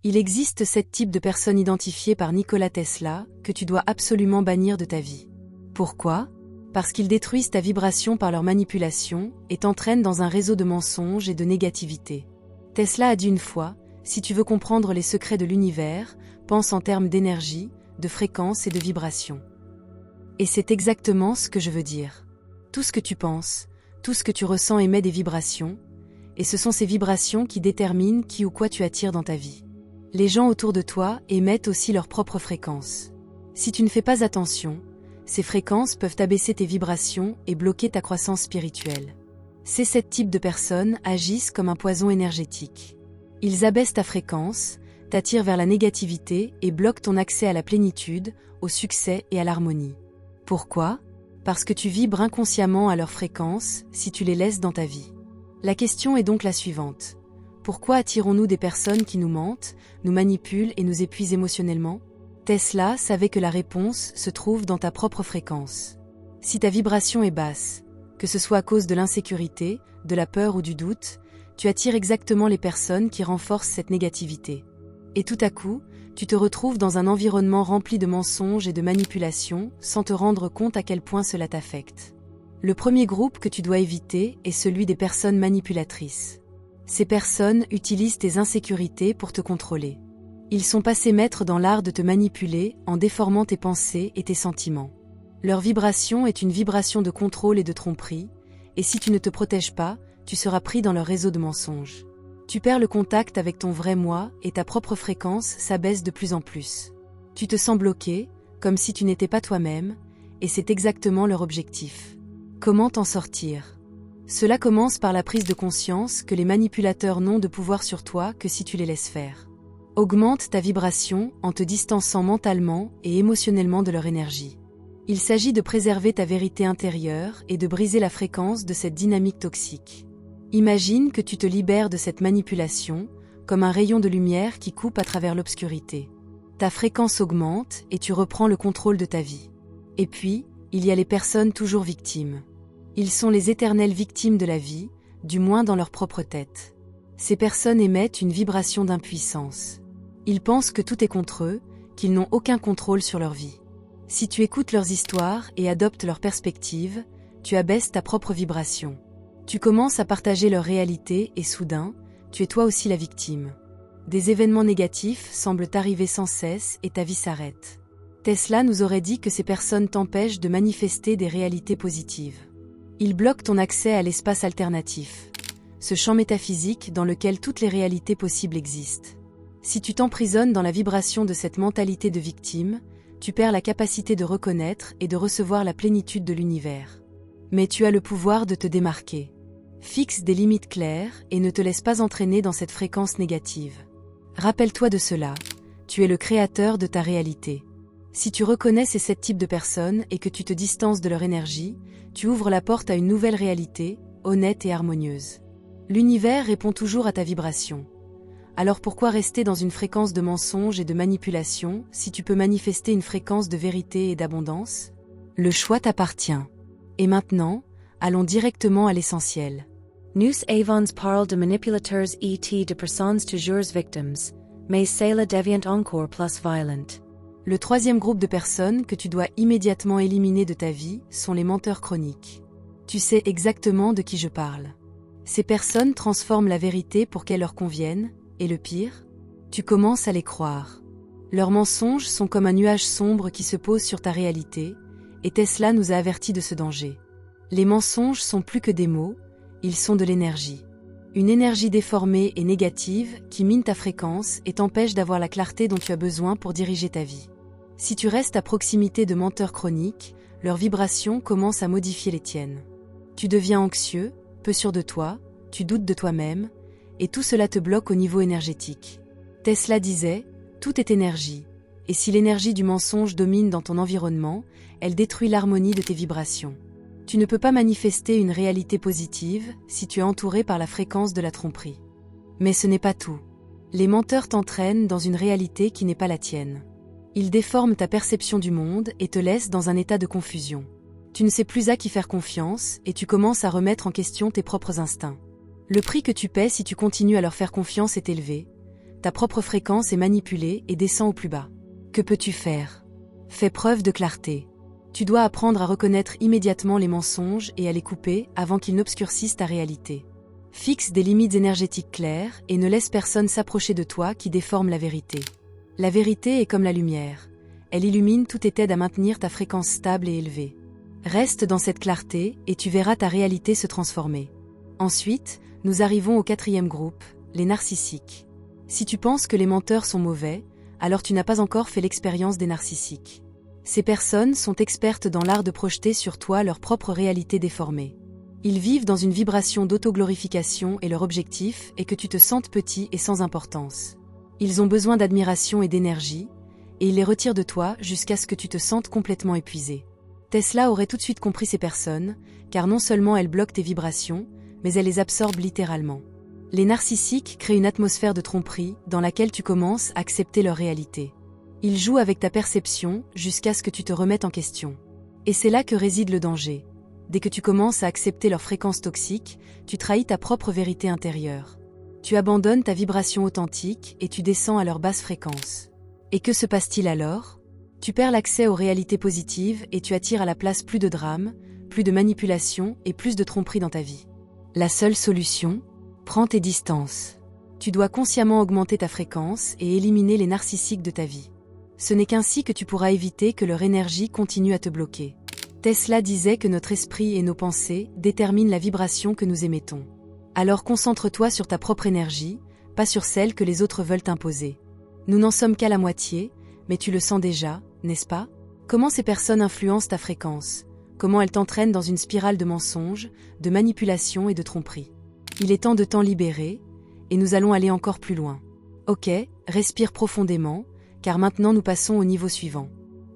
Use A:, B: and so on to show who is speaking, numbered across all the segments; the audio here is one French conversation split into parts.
A: Il existe 7 types de personnes identifiées par Nikola Tesla que tu dois absolument bannir de ta vie. Pourquoi ? Parce qu'ils détruisent ta vibration par leur manipulation et t'entraînent dans un réseau de mensonges et de négativité. Tesla a dit une fois, si tu veux comprendre les secrets de l'univers, pense en termes d'énergie, de fréquence et de vibration. Et c'est exactement ce que je veux dire. Tout ce que tu penses, tout ce que tu ressens émet des vibrations, et ce sont ces vibrations qui déterminent qui ou quoi tu attires dans ta vie. Les gens autour de toi émettent aussi leurs propres fréquences. Si tu ne fais pas attention, ces fréquences peuvent abaisser tes vibrations et bloquer ta croissance spirituelle. Ces 7 types de personnes agissent comme un poison énergétique. Ils abaissent ta fréquence, t'attirent vers la négativité et bloquent ton accès à la plénitude, au succès et à l'harmonie. Pourquoi ? Parce que tu vibres inconsciemment à leur fréquence si tu les laisses dans ta vie. La question est donc la suivante. Pourquoi attirons-nous des personnes qui nous mentent, nous manipulent et nous épuisent émotionnellement ? Tesla savait que la réponse se trouve dans ta propre fréquence. Si ta vibration est basse, que ce soit à cause de l'insécurité, de la peur ou du doute, tu attires exactement les personnes qui renforcent cette négativité. Et tout à coup, tu te retrouves dans un environnement rempli de mensonges et de manipulations sans te rendre compte à quel point cela t'affecte. Le premier groupe que tu dois éviter est celui des personnes manipulatrices. Ces personnes utilisent tes insécurités pour te contrôler. Ils sont passés maîtres dans l'art de te manipuler en déformant tes pensées et tes sentiments. Leur vibration est une vibration de contrôle et de tromperie, et si tu ne te protèges pas, tu seras pris dans leur réseau de mensonges. Tu perds le contact avec ton vrai moi et ta propre fréquence s'abaisse de plus en plus. Tu te sens bloqué, comme si tu n'étais pas toi-même, et c'est exactement leur objectif. Comment t'en sortir ? Cela commence par la prise de conscience que les manipulateurs n'ont de pouvoir sur toi que si tu les laisses faire. Augmente ta vibration en te distançant mentalement et émotionnellement de leur énergie. Il s'agit de préserver ta vérité intérieure et de briser la fréquence de cette dynamique toxique. Imagine que tu te libères de cette manipulation, comme un rayon de lumière qui coupe à travers l'obscurité. Ta fréquence augmente et tu reprends le contrôle de ta vie. Et puis, il y a les personnes toujours victimes. Ils sont les éternelles victimes de la vie, du moins dans leur propre tête. Ces personnes émettent une vibration d'impuissance. Ils pensent que tout est contre eux, qu'ils n'ont aucun contrôle sur leur vie. Si tu écoutes leurs histoires et adoptes leurs perspectives, tu abaisses ta propre vibration. Tu commences à partager leur réalité et soudain, tu es toi aussi la victime. Des événements négatifs semblent t'arriver sans cesse et ta vie s'arrête. Tesla nous aurait dit que ces personnes t'empêchent de manifester des réalités positives. Ils bloquent ton accès à l'espace alternatif, ce champ métaphysique dans lequel toutes les réalités possibles existent. Si tu t'emprisonnes dans la vibration de cette mentalité de victime, tu perds la capacité de reconnaître et de recevoir la plénitude de l'univers. Mais tu as le pouvoir de te démarquer. Fixe des limites claires et ne te laisse pas entraîner dans cette fréquence négative. Rappelle-toi de cela, tu es le créateur de ta réalité. Si tu reconnais ces 7 types de personnes et que tu te distances de leur énergie, tu ouvres la porte à une nouvelle réalité, honnête et harmonieuse. L'univers répond toujours à ta vibration. Alors pourquoi rester dans une fréquence de mensonges et de manipulation si tu peux manifester une fréquence de vérité et d'abondance ? Le choix t'appartient. Et maintenant, allons directement à l'essentiel.
B: Nous avons parlé de manipulateurs et de personnes toujours victimes, mais c'est la devient encore plus violente.
A: Le troisième groupe de personnes que tu dois immédiatement éliminer de ta vie sont les menteurs chroniques. Tu sais exactement de qui je parle. Ces personnes transforment la vérité pour qu'elle leur convienne, et le pire, tu commences à les croire. Leurs mensonges sont comme un nuage sombre qui se pose sur ta réalité, et Tesla nous a avertis de ce danger. Les mensonges sont plus que des mots, ils sont de l'énergie. Une énergie déformée et négative qui mine ta fréquence et t'empêche d'avoir la clarté dont tu as besoin pour diriger ta vie. Si tu restes à proximité de menteurs chroniques, leurs vibrations commencent à modifier les tiennes. Tu deviens anxieux, peu sûr de toi, tu doutes de toi-même, et tout cela te bloque au niveau énergétique. Tesla disait, tout est énergie, et si l'énergie du mensonge domine dans ton environnement, elle détruit l'harmonie de tes vibrations. Tu ne peux pas manifester une réalité positive si tu es entouré par la fréquence de la tromperie. Mais ce n'est pas tout. Les menteurs t'entraînent dans une réalité qui n'est pas la tienne. Ils déforment ta perception du monde et te laissent dans un état de confusion. Tu ne sais plus à qui faire confiance et tu commences à remettre en question tes propres instincts. Le prix que tu paies si tu continues à leur faire confiance est élevé. ta propre fréquence est manipulée et descend au plus bas. Que peux-tu faire? Fais preuve de clarté. Tu dois apprendre à reconnaître immédiatement les mensonges et à les couper avant qu'ils n'obscurcissent ta réalité. Fixe des limites énergétiques claires et ne laisse personne s'approcher de toi qui déforme la vérité. La vérité est comme la lumière. Elle illumine tout et t'aide à maintenir ta fréquence stable et élevée. Reste dans cette clarté et tu verras ta réalité se transformer. Ensuite, nous arrivons au 4e groupe, les narcissiques. Si tu penses que les menteurs sont mauvais, alors tu n'as pas encore fait l'expérience des narcissiques. Ces personnes sont expertes dans l'art de projeter sur toi leur propre réalité déformée. Ils vivent dans une vibration d'autoglorification et leur objectif est que tu te sentes petit et sans importance. Ils ont besoin d'admiration et d'énergie, et ils les retirent de toi jusqu'à ce que tu te sentes complètement épuisé. Tesla aurait tout de suite compris ces personnes, car non seulement elles bloquent tes vibrations, mais elles les absorbent littéralement. Les narcissiques créent une atmosphère de tromperie dans laquelle tu commences à accepter leur réalité. Ils jouent avec ta perception jusqu'à ce que tu te remettes en question. Et c'est là que réside le danger. Dès que tu commences à accepter leurs fréquences toxiques, tu trahis ta propre vérité intérieure. Tu abandonnes ta vibration authentique et tu descends à leur basse fréquence. Et que se passe-t-il alors? Tu perds l'accès aux réalités positives et tu attires à la place plus de drame, plus de manipulation et plus de tromperie dans ta vie. La seule solution? Prends tes distances. Tu dois consciemment augmenter ta fréquence et éliminer les narcissiques de ta vie. Ce n'est qu'ainsi que tu pourras éviter que leur énergie continue à te bloquer. Tesla disait que notre esprit et nos pensées déterminent la vibration que nous émettons. Alors concentre-toi sur ta propre énergie, pas sur celle que les autres veulent t'imposer. Nous n'en sommes qu'à la moitié, mais tu le sens déjà, n'est-ce pas? Comment ces personnes influencent ta fréquence? Comment elles t'entraînent dans une spirale de mensonges, de manipulation et de tromperie? Il est temps de t'en libérer, et nous allons aller encore plus loin. Ok, respire profondément, car maintenant nous passons au niveau suivant.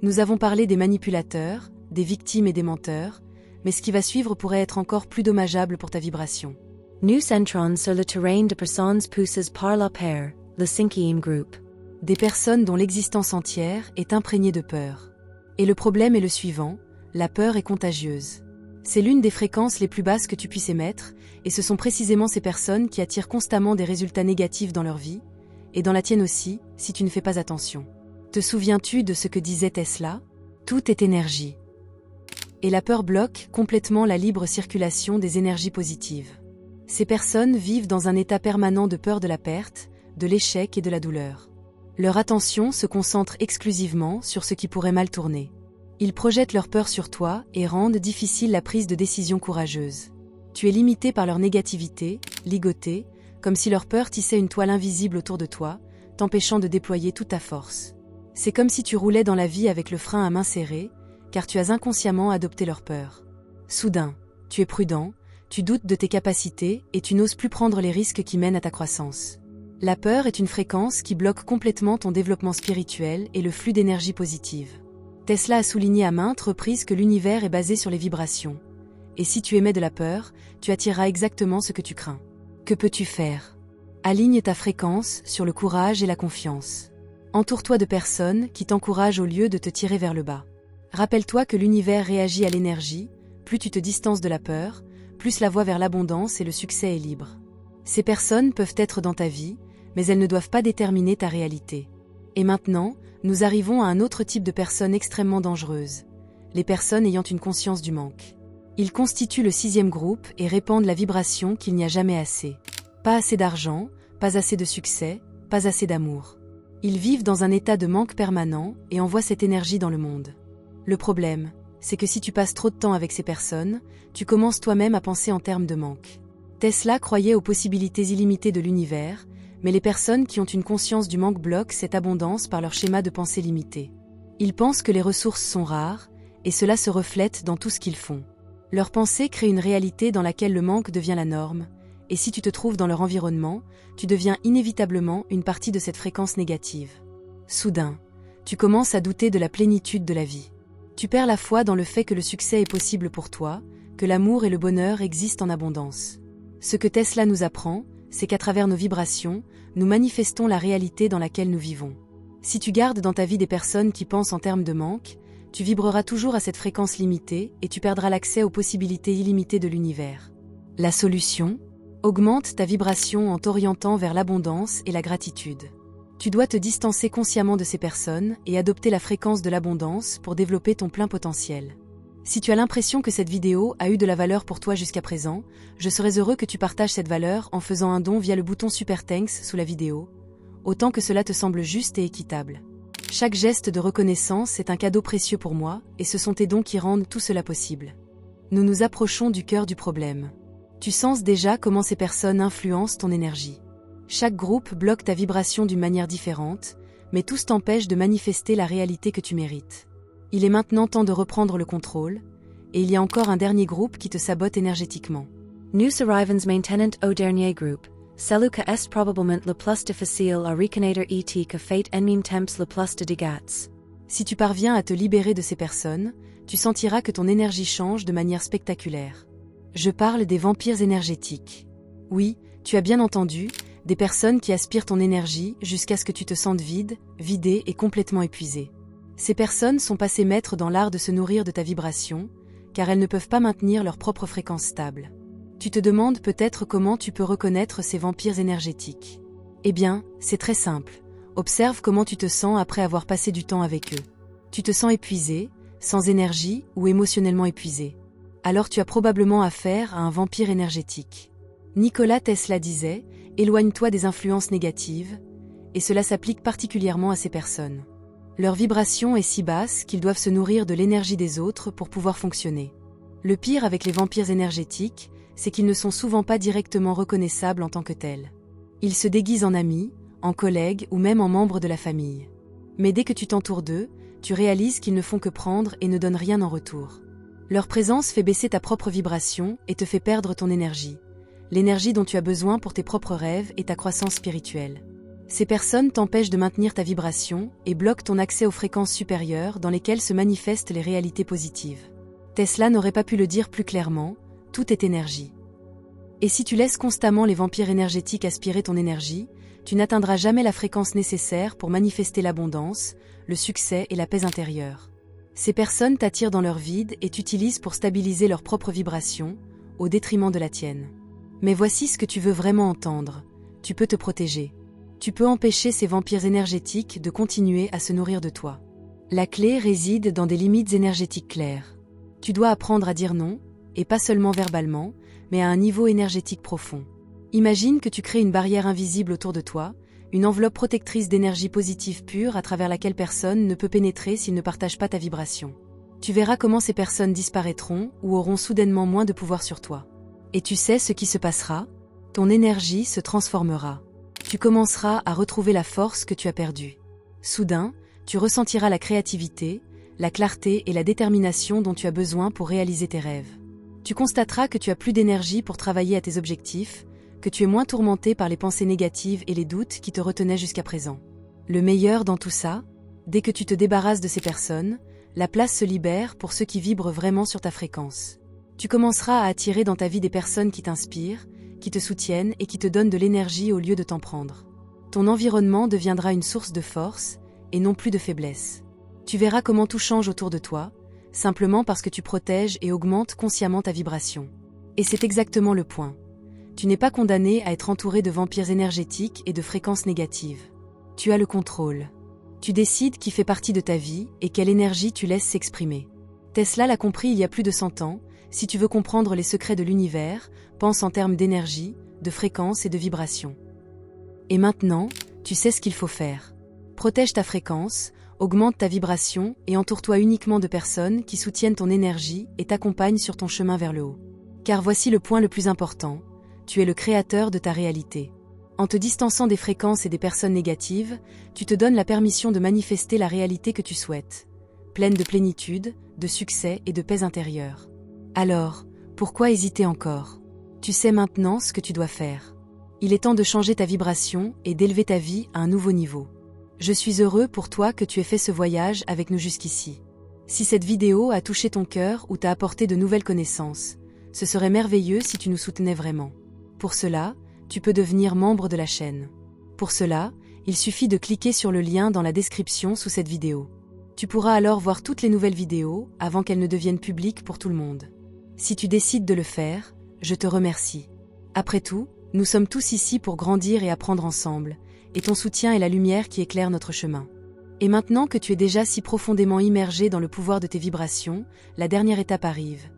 A: Nous avons parlé des manipulateurs, des victimes et des menteurs, mais ce qui va suivre pourrait être encore plus dommageable pour ta vibration.
B: Nous entrons sur le terrain de personnes poussées par la peur, le 5e groupe.
A: Des personnes dont l'existence entière est imprégnée de peur. Et le problème est le suivant, la peur est contagieuse. C'est l'une des fréquences les plus basses que tu puisses émettre, et ce sont précisément ces personnes qui attirent constamment des résultats négatifs dans leur vie, et dans la tienne aussi, si tu ne fais pas attention. Te souviens-tu de ce que disait Tesla? Tout est énergie. Et la peur bloque complètement la libre circulation des énergies positives. Ces personnes vivent dans un état permanent de peur de la perte, de l'échec et de la douleur. Leur attention se concentre exclusivement sur ce qui pourrait mal tourner. Ils projettent leur peur sur toi et rendent difficile la prise de décision courageuse. Tu es limité par leur négativité, ligoté, comme si leur peur tissait une toile invisible autour de toi, t'empêchant de déployer toute ta force. C'est comme si tu roulais dans la vie avec le frein à main serré, car tu as inconsciemment adopté leur peur. Soudain, tu es prudent, tu doutes de tes capacités et tu n'oses plus prendre les risques qui mènent à ta croissance. La peur est une fréquence qui bloque complètement ton développement spirituel et le flux d'énergie positive. Tesla a souligné à maintes reprises que l'univers est basé sur les vibrations. Et si tu émets de la peur, tu attireras exactement ce que tu crains. Que peux-tu faire? Aligne ta fréquence sur le courage et la confiance. Entoure-toi de personnes qui t'encouragent au lieu de te tirer vers le bas. Rappelle-toi que l'univers réagit à l'énergie, plus tu te distances de la peur, plus la voie vers l'abondance et le succès est libre. Ces personnes peuvent être dans ta vie, mais elles ne doivent pas déterminer ta réalité. Et maintenant, nous arrivons à un autre type de personnes extrêmement dangereuses, les personnes ayant une conscience du manque. Ils constituent le 6e groupe et répandent la vibration qu'il n'y a jamais assez. Pas assez d'argent, pas assez de succès, pas assez d'amour. Ils vivent dans un état de manque permanent et envoient cette énergie dans le monde. Le problème, c'est que si tu passes trop de temps avec ces personnes, tu commences toi-même à penser en termes de manque. Tesla croyait aux possibilités illimitées de l'univers, mais les personnes qui ont une conscience du manque bloquent cette abondance par leur schéma de pensée limité. Ils pensent que les ressources sont rares, et cela se reflète dans tout ce qu'ils font. Leur pensée crée une réalité dans laquelle le manque devient la norme, et si tu te trouves dans leur environnement, tu deviens inévitablement une partie de cette fréquence négative. Soudain, tu commences à douter de la plénitude de la vie. Tu perds la foi dans le fait que le succès est possible pour toi, que l'amour et le bonheur existent en abondance. Ce que Tesla nous apprend, c'est qu'à travers nos vibrations, nous manifestons la réalité dans laquelle nous vivons. Si tu gardes dans ta vie des personnes qui pensent en termes de manque, tu vibreras toujours à cette fréquence limitée et tu perdras l'accès aux possibilités illimitées de l'univers. La solution? Augmente ta vibration en t'orientant vers l'abondance et la gratitude. Tu dois te distancer consciemment de ces personnes et adopter la fréquence de l'abondance pour développer ton plein potentiel. Si tu as l'impression que cette vidéo a eu de la valeur pour toi jusqu'à présent, je serais heureux que tu partages cette valeur en faisant un don via le bouton Super Thanks sous la vidéo, autant que cela te semble juste et équitable. Chaque geste de reconnaissance est un cadeau précieux pour moi, et ce sont tes dons qui rendent tout cela possible. Nous nous approchons du cœur du problème. Tu sens déjà comment ces personnes influencent ton énergie. Chaque groupe bloque ta vibration d'une manière différente, mais tous t'empêchent de manifester la réalité que tu mérites. Il est maintenant temps de reprendre le contrôle, et il y a encore un dernier groupe qui te sabote énergétiquement.
B: Nous arrivons maintenant au dernier groupe. Celui que est probablement le plus difficile à reconnaître et que fait en temps le plus de dégâts.
A: Si tu parviens à te libérer de ces personnes, tu sentiras que ton énergie change de manière spectaculaire. Je parle des vampires énergétiques. Oui, tu as bien entendu, des personnes qui aspirent ton énergie jusqu'à ce que tu te sentes vide, vidé et complètement épuisé. Ces personnes sont passées maîtres dans l'art de se nourrir de ta vibration, car elles ne peuvent pas maintenir leur propre fréquence stable. Tu te demandes peut-être comment tu peux reconnaître ces vampires énergétiques. Eh bien, c'est très simple. Observe comment tu te sens après avoir passé du temps avec eux. Tu te sens épuisé, sans énergie ou émotionnellement épuisé. Alors tu as probablement affaire à un vampire énergétique. Nikola Tesla disait « Éloigne-toi des influences négatives », et cela s'applique particulièrement à ces personnes. Leur vibration est si basse qu'ils doivent se nourrir de l'énergie des autres pour pouvoir fonctionner. Le pire avec les vampires énergétiques, c'est qu'ils ne sont souvent pas directement reconnaissables en tant que tels. Ils se déguisent en amis, en collègues ou même en membres de la famille. Mais dès que tu t'entoures d'eux, tu réalises qu'ils ne font que prendre et ne donnent rien en retour. Leur présence fait baisser ta propre vibration et te fait perdre ton énergie. L'énergie dont tu as besoin pour tes propres rêves et ta croissance spirituelle. Ces personnes t'empêchent de maintenir ta vibration et bloquent ton accès aux fréquences supérieures dans lesquelles se manifestent les réalités positives. Tesla n'aurait pas pu le dire plus clairement, tout est énergie. Et si tu laisses constamment les vampires énergétiques aspirer ton énergie, tu n'atteindras jamais la fréquence nécessaire pour manifester l'abondance, le succès et la paix intérieure. Ces personnes t'attirent dans leur vide et t'utilisent pour stabiliser leur propre vibration, au détriment de la tienne. Mais voici ce que tu veux vraiment entendre. Tu peux te protéger. Tu peux empêcher ces vampires énergétiques de continuer à se nourrir de toi. La clé réside dans des limites énergétiques claires. Tu dois apprendre à dire non, et pas seulement verbalement, mais à un niveau énergétique profond. Imagine que tu crées une barrière invisible autour de toi, une enveloppe protectrice d'énergie positive pure à travers laquelle personne ne peut pénétrer s'il ne partage pas ta vibration. Tu verras comment ces personnes disparaîtront ou auront soudainement moins de pouvoir sur toi. Et tu sais ce qui se passera? Ton énergie se transformera. Tu commenceras à retrouver la force que tu as perdue. Soudain, tu ressentiras la créativité, la clarté et la détermination dont tu as besoin pour réaliser tes rêves. Tu constateras que tu as plus d'énergie pour travailler à tes objectifs, que tu es moins tourmenté par les pensées négatives et les doutes qui te retenaient jusqu'à présent. Le meilleur dans tout ça, dès que tu te débarrasses de ces personnes, la place se libère pour ceux qui vibrent vraiment sur ta fréquence. Tu commenceras à attirer dans ta vie des personnes qui t'inspirent, qui te soutiennent et qui te donnent de l'énergie au lieu de t'en prendre. Ton environnement deviendra une source de force et non plus de faiblesse. Tu verras comment tout change autour de toi, simplement parce que tu protèges et augmentes consciemment ta vibration. Et c'est exactement le point. Tu n'es pas condamné à être entouré de vampires énergétiques et de fréquences négatives. Tu as le contrôle. Tu décides qui fait partie de ta vie et quelle énergie tu laisses s'exprimer. Tesla l'a compris il y a plus de 100 ans, si tu veux comprendre les secrets de l'univers, pense en termes d'énergie, de fréquence et de vibration. Et maintenant, tu sais ce qu'il faut faire. Protège ta fréquence, augmente ta vibration et entoure-toi uniquement de personnes qui soutiennent ton énergie et t'accompagnent sur ton chemin vers le haut. Car voici le point le plus important, tu es le créateur de ta réalité. En te distançant des fréquences et des personnes négatives, tu te donnes la permission de manifester la réalité que tu souhaites, pleine de plénitude, de succès et de paix intérieure. Alors, pourquoi hésiter encore? Tu sais maintenant ce que tu dois faire. Il est temps de changer ta vibration et d'élever ta vie à un nouveau niveau. Je suis heureux pour toi que tu aies fait ce voyage avec nous jusqu'ici. Si cette vidéo a touché ton cœur ou t'a apporté de nouvelles connaissances, ce serait merveilleux si tu nous soutenais vraiment. Pour cela, tu peux devenir membre de la chaîne. Pour cela, il suffit de cliquer sur le lien dans la description sous cette vidéo. Tu pourras alors voir toutes les nouvelles vidéos avant qu'elles ne deviennent publiques pour tout le monde. Si tu décides de le faire, je te remercie. Après tout, nous sommes tous ici pour grandir et apprendre ensemble, et ton soutien est la lumière qui éclaire notre chemin. Et maintenant que tu es déjà si profondément immergé dans le pouvoir de tes vibrations, la dernière étape arrive.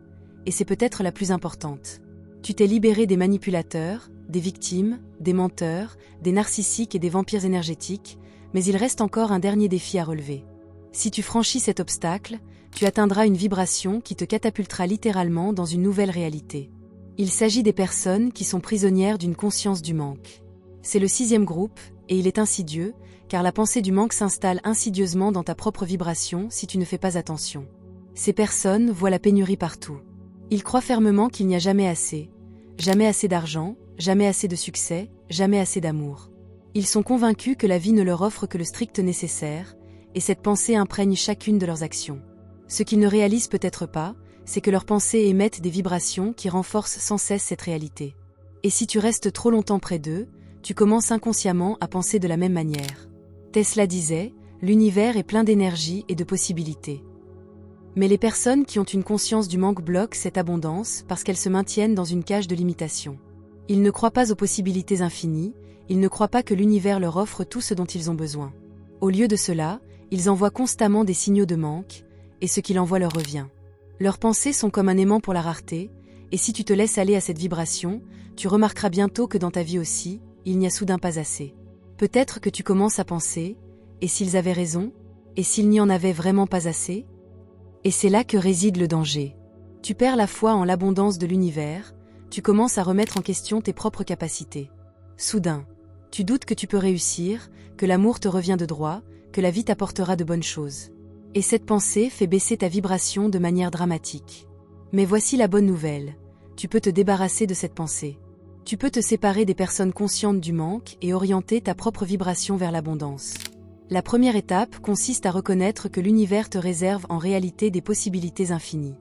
A: Et c'est peut-être la plus importante. Tu t'es libéré des manipulateurs, des victimes, des menteurs, des narcissiques et des vampires énergétiques, mais il reste encore un dernier défi à relever. Si tu franchis cet obstacle, tu atteindras une vibration qui te catapultera littéralement dans une nouvelle réalité. Il s'agit des personnes qui sont prisonnières d'une conscience du manque. C'est le 6e groupe, et il est insidieux, car la pensée du manque s'installe insidieusement dans ta propre vibration si tu ne fais pas attention. Ces personnes voient la pénurie partout. Ils croient fermement qu'il n'y a jamais assez d'argent, jamais assez de succès, jamais assez d'amour. Ils sont convaincus que la vie ne leur offre que le strict nécessaire, et cette pensée imprègne chacune de leurs actions. Ce qu'ils ne réalisent peut-être pas, c'est que leurs pensées émettent des vibrations qui renforcent sans cesse cette réalité. Et si tu restes trop longtemps près d'eux, tu commences inconsciemment à penser de la même manière. Tesla disait, l'univers est plein d'énergie et de possibilités. Mais les personnes qui ont une conscience du manque bloquent cette abondance parce qu'elles se maintiennent dans une cage de limitation. Ils ne croient pas aux possibilités infinies, ils ne croient pas que l'univers leur offre tout ce dont ils ont besoin. Au lieu de cela, ils envoient constamment des signaux de manque, et ce qu'il envoie leur revient. Leurs pensées sont comme un aimant pour la rareté, et si tu te laisses aller à cette vibration, tu remarqueras bientôt que dans ta vie aussi, il n'y a soudain pas assez. Peut-être que tu commences à penser, et s'ils avaient raison, et s'il n'y en avait vraiment pas assez? Et c'est là que réside le danger. Tu perds la foi en l'abondance de l'univers, tu commences à remettre en question tes propres capacités. Soudain, tu doutes que tu peux réussir, que l'amour te revient de droit, que la vie t'apportera de bonnes choses. Et cette pensée fait baisser ta vibration de manière dramatique. Mais voici la bonne nouvelle, tu peux te débarrasser de cette pensée. Tu peux te séparer des personnes conscientes du manque et orienter ta propre vibration vers l'abondance. La première étape consiste à reconnaître que l'univers te réserve en réalité des possibilités infinies.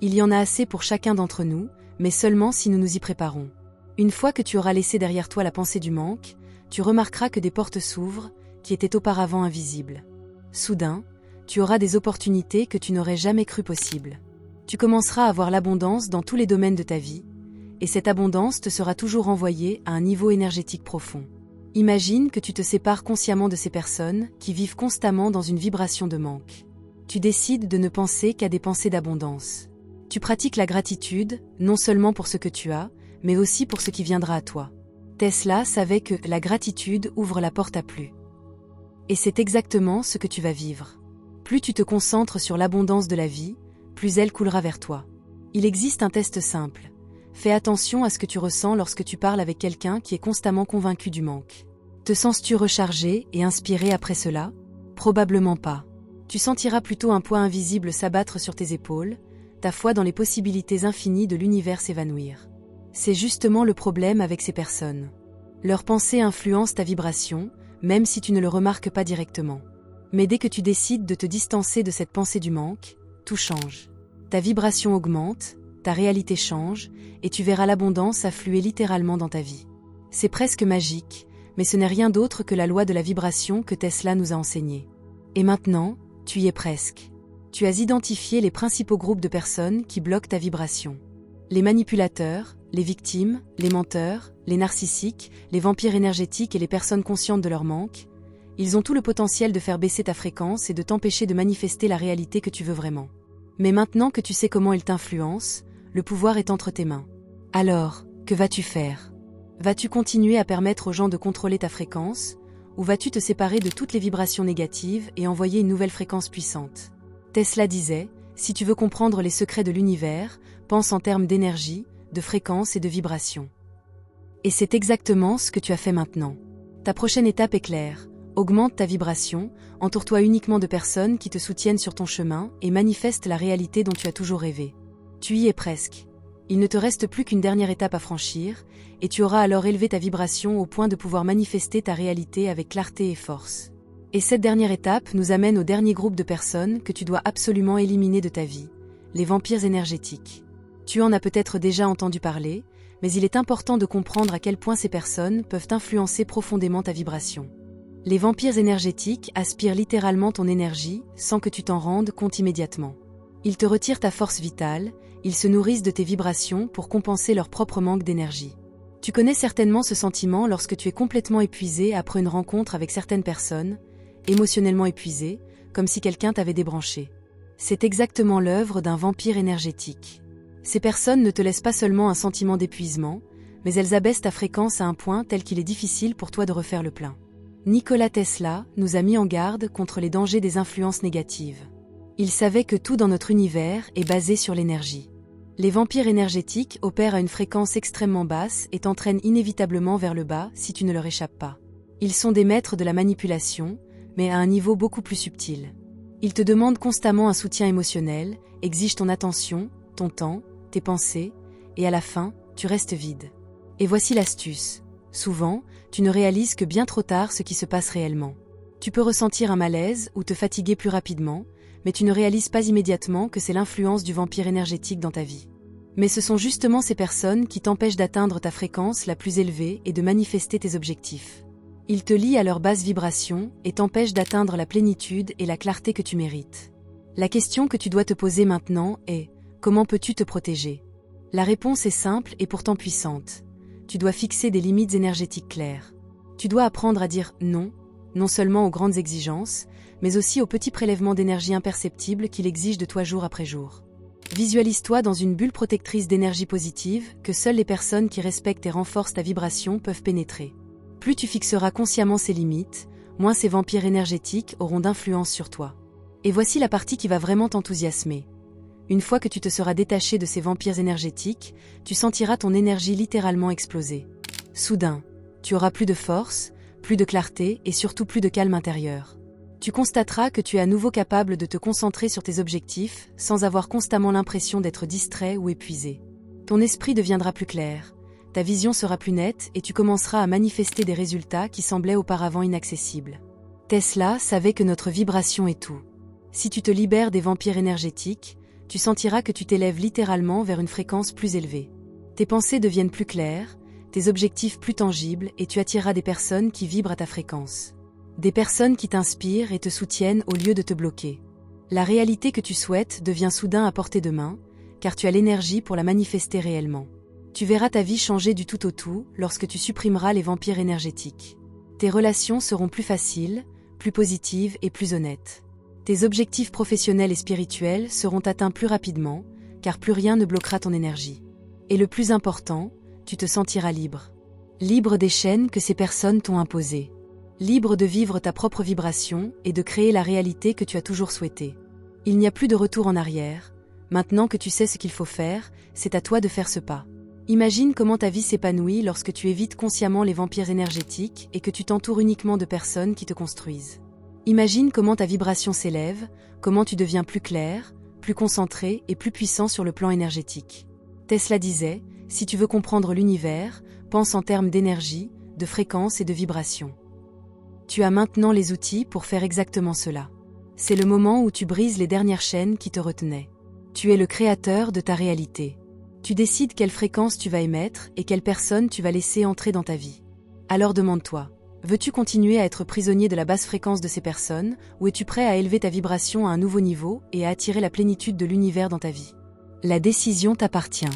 A: Il y en a assez pour chacun d'entre nous, mais seulement si nous nous y préparons. Une fois que tu auras laissé derrière toi la pensée du manque, tu remarqueras que des portes s'ouvrent, qui étaient auparavant invisibles. Soudain, tu auras des opportunités que tu n'aurais jamais cru possibles. Tu commenceras à voir l'abondance dans tous les domaines de ta vie, et cette abondance te sera toujours envoyée à un niveau énergétique profond. Imagine que tu te sépares consciemment de ces personnes qui vivent constamment dans une vibration de manque. Tu décides de ne penser qu'à des pensées d'abondance. Tu pratiques la gratitude, non seulement pour ce que tu as, mais aussi pour ce qui viendra à toi. Tesla savait que la gratitude ouvre la porte à plus. Et c'est exactement ce que tu vas vivre. Plus tu te concentres sur l'abondance de la vie, plus elle coulera vers toi. Il existe un test simple. Fais attention à ce que tu ressens lorsque tu parles avec quelqu'un qui est constamment convaincu du manque. Te sens-tu rechargé et inspiré après cela? Probablement pas. Tu sentiras plutôt un poids invisible s'abattre sur tes épaules, ta foi dans les possibilités infinies de l'univers s'évanouir. C'est justement le problème avec ces personnes. Leurs pensées influencent ta vibration, même si tu ne le remarques pas directement. Mais dès que tu décides de te distancer de cette pensée du manque, tout change. Ta vibration augmente, ta réalité change, et tu verras l'abondance affluer littéralement dans ta vie. C'est presque magique, mais ce n'est rien d'autre que la loi de la vibration que Tesla nous a enseignée. Et maintenant, tu y es presque. Tu as identifié les principaux groupes de personnes qui bloquent ta vibration. Les manipulateurs, les victimes, les menteurs, les narcissiques, les vampires énergétiques et les personnes conscientes de leur manque, ils ont tout le potentiel de faire baisser ta fréquence et de t'empêcher de manifester la réalité que tu veux vraiment. Mais maintenant que tu sais comment ils t'influencent, le pouvoir est entre tes mains. Alors, que vas-tu faire? Vas-tu continuer à permettre aux gens de contrôler ta fréquence, ou vas-tu te séparer de toutes les vibrations négatives et envoyer une nouvelle fréquence puissante? Tesla disait, si tu veux comprendre les secrets de l'univers, pense en termes d'énergie, de fréquence et de vibration. Et c'est exactement ce que tu as fait maintenant. Ta prochaine étape est claire. Augmente ta vibration, entoure-toi uniquement de personnes qui te soutiennent sur ton chemin et manifeste la réalité dont tu as toujours rêvé. Tu y es presque. Il ne te reste plus qu'une dernière étape à franchir, et tu auras alors élevé ta vibration au point de pouvoir manifester ta réalité avec clarté et force. Et cette dernière étape nous amène au dernier groupe de personnes que tu dois absolument éliminer de ta vie, les vampires énergétiques. Tu en as peut-être déjà entendu parler, mais il est important de comprendre à quel point ces personnes peuvent influencer profondément ta vibration. Les vampires énergétiques aspirent littéralement ton énergie sans que tu t'en rendes compte immédiatement. Ils te retirent ta force vitale, ils se nourrissent de tes vibrations pour compenser leur propre manque d'énergie. Tu connais certainement ce sentiment lorsque tu es complètement épuisé après une rencontre avec certaines personnes, émotionnellement épuisé, comme si quelqu'un t'avait débranché. C'est exactement l'œuvre d'un vampire énergétique. Ces personnes ne te laissent pas seulement un sentiment d'épuisement, mais elles abaissent ta fréquence à un point tel qu'il est difficile pour toi de refaire le plein. Nikola Tesla nous a mis en garde contre les dangers des influences négatives. Il savait que tout dans notre univers est basé sur l'énergie. Les vampires énergétiques opèrent à une fréquence extrêmement basse et t'entraînent inévitablement vers le bas si tu ne leur échappes pas. Ils sont des maîtres de la manipulation, mais à un niveau beaucoup plus subtil. Ils te demandent constamment un soutien émotionnel, exigent ton attention, ton temps, tes pensées, et à la fin, tu restes vide. Et voici l'astuce. Souvent, tu ne réalises que bien trop tard ce qui se passe réellement. Tu peux ressentir un malaise ou te fatiguer plus rapidement, mais tu ne réalises pas immédiatement que c'est l'influence du vampire énergétique dans ta vie. Mais ce sont justement ces personnes qui t'empêchent d'atteindre ta fréquence la plus élevée et de manifester tes objectifs. Ils te lient à leur basse vibration et t'empêchent d'atteindre la plénitude et la clarté que tu mérites. La question que tu dois te poser maintenant est: comment peux-tu te protéger? La réponse est simple et pourtant puissante. Tu dois fixer des limites énergétiques claires. Tu dois apprendre à dire non, non seulement aux grandes exigences, mais aussi aux petits prélèvements d'énergie imperceptibles qu'il exige de toi jour après jour. Visualise-toi dans une bulle protectrice d'énergie positive que seules les personnes qui respectent et renforcent ta vibration peuvent pénétrer. Plus tu fixeras consciemment ces limites, moins ces vampires énergétiques auront d'influence sur toi. Et voici la partie qui va vraiment t'enthousiasmer. Une fois que tu te seras détaché de ces vampires énergétiques, tu sentiras ton énergie littéralement exploser. Soudain, tu auras plus de force, plus de clarté et surtout plus de calme intérieur. Tu constateras que tu es à nouveau capable de te concentrer sur tes objectifs sans avoir constamment l'impression d'être distrait ou épuisé. Ton esprit deviendra plus clair, ta vision sera plus nette et tu commenceras à manifester des résultats qui semblaient auparavant inaccessibles. Tesla savait que notre vibration est tout. Si tu te libères des vampires énergétiques, tu sentiras que tu t'élèves littéralement vers une fréquence plus élevée. Tes pensées deviennent plus claires, tes objectifs plus tangibles et tu attireras des personnes qui vibrent à ta fréquence. Des personnes qui t'inspirent et te soutiennent au lieu de te bloquer. La réalité que tu souhaites devient soudain à portée de main, car tu as l'énergie pour la manifester réellement. Tu verras ta vie changer du tout au tout lorsque tu supprimeras les vampires énergétiques. Tes relations seront plus faciles, plus positives et plus honnêtes. Tes objectifs professionnels et spirituels seront atteints plus rapidement, car plus rien ne bloquera ton énergie. Et le plus important, tu te sentiras libre. Libre des chaînes que ces personnes t'ont imposées. Libre de vivre ta propre vibration et de créer la réalité que tu as toujours souhaitée. Il n'y a plus de retour en arrière. Maintenant que tu sais ce qu'il faut faire, c'est à toi de faire ce pas. Imagine comment ta vie s'épanouit lorsque tu évites consciemment les vampires énergétiques et que tu t'entoures uniquement de personnes qui te construisent. Imagine comment ta vibration s'élève, comment tu deviens plus clair, plus concentré et plus puissant sur le plan énergétique. Tesla disait, si tu veux comprendre l'univers, pense en termes d'énergie, de fréquence et de vibration. Tu as maintenant les outils pour faire exactement cela. C'est le moment où tu brises les dernières chaînes qui te retenaient. Tu es le créateur de ta réalité. Tu décides quelle fréquence tu vas émettre et quelle personne tu vas laisser entrer dans ta vie. Alors demande-toi, veux-tu continuer à être prisonnier de la basse fréquence de ces personnes, ou es-tu prêt à élever ta vibration à un nouveau niveau et à attirer la plénitude de l'univers dans ta vie? La décision t'appartient.